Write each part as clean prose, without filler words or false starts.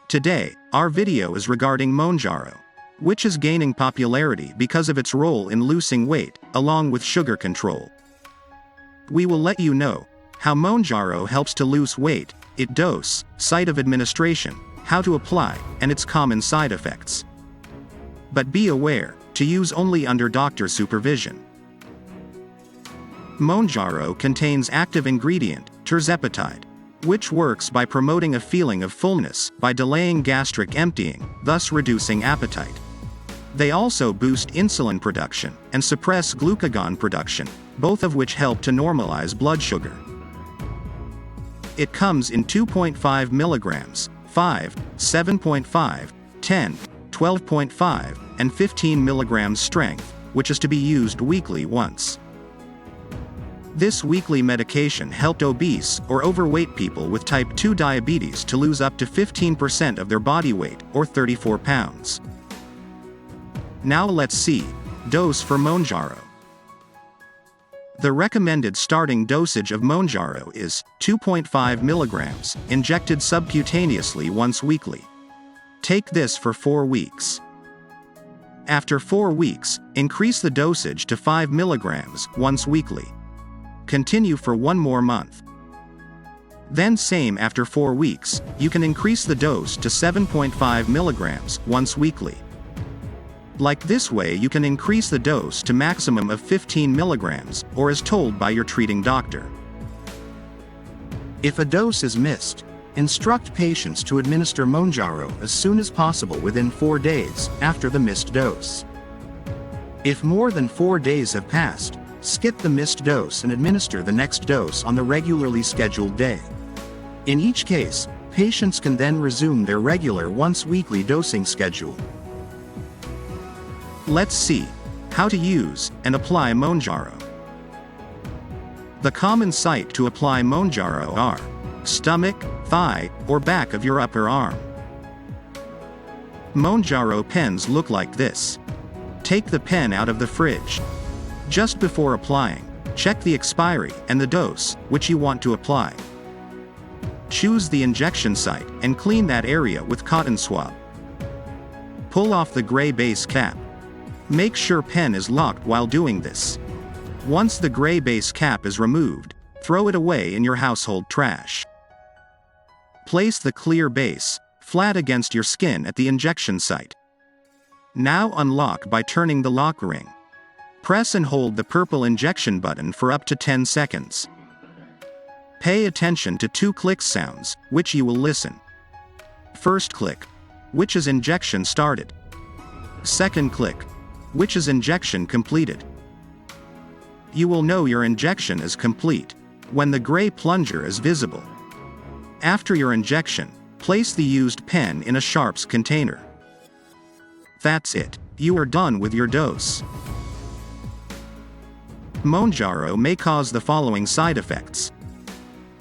Today, our video is regarding Monjaro, which is gaining popularity because of its role in losing weight, along with sugar control. We will let you know how Monjaro helps to lose weight, its dose, site of administration, how to apply, and its common side effects. But be aware, to use only under doctor supervision. Monjaro contains active ingredient, tirzepatide, which works by promoting a feeling of fullness by delaying gastric emptying, thus reducing appetite. They also boost insulin production and suppress glucagon production, both of which help to normalize blood sugar. It comes in 2.5 milligrams, 5, 7.5, 10, 12.5, and 15 milligrams strength, which is to be used weekly once. This weekly medication helped obese or overweight people with type 2 diabetes to lose up to 15% of their body weight, or 34 pounds. Now let's see dose for Monjaro. The recommended starting dosage of Monjaro is 2.5 milligrams, injected subcutaneously once weekly. Take this for 4 weeks. After 4 weeks, increase the dosage to 5 milligrams once weekly. Continue for 1 more month. Then same after 4 weeks, you can increase the dose to 7.5 milligrams once weekly. Like this way you can increase the dose to maximum of 15 milligrams, or as told by your treating doctor. If a dose is missed, instruct patients to administer Monjaro as soon as possible within 4 days after the missed dose. If more than 4 days have passed, skip the missed dose and administer the next dose on the regularly scheduled day. In each case, patients can then resume their regular once-weekly dosing schedule. Let's see how to use and apply Monjaro. The common site to apply Monjaro are stomach, thigh, or back of your upper arm. Monjaro pens look like this. Take the pen out of the fridge. Just before applying, check the expiry and the dose which you want to apply. Choose the injection site and clean that area with cotton swab. Pull off the gray base cap. Make sure pen is locked while doing this. Once the gray base cap is removed, throw it away in your household trash. Place the clear base flat against your skin at the injection site. Now unlock by turning the lock ring. Press and hold the purple injection button for up to 10 seconds. Pay attention to 2 click sounds, which you will listen. First click, which is injection started. Second click, which is injection completed. You will know your injection is complete when the gray plunger is visible. After your injection, place the used pen in a sharps container. That's it, you are done with your dose. Monjaro may cause the following side effects: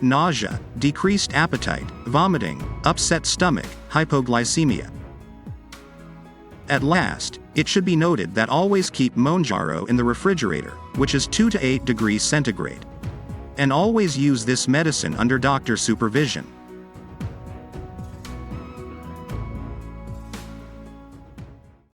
nausea, decreased appetite, vomiting, upset stomach, hypoglycemia. At last, it should be noted that always keep Monjaro in the refrigerator, which is 2 to 8 degrees centigrade. And always use this medicine under doctor supervision.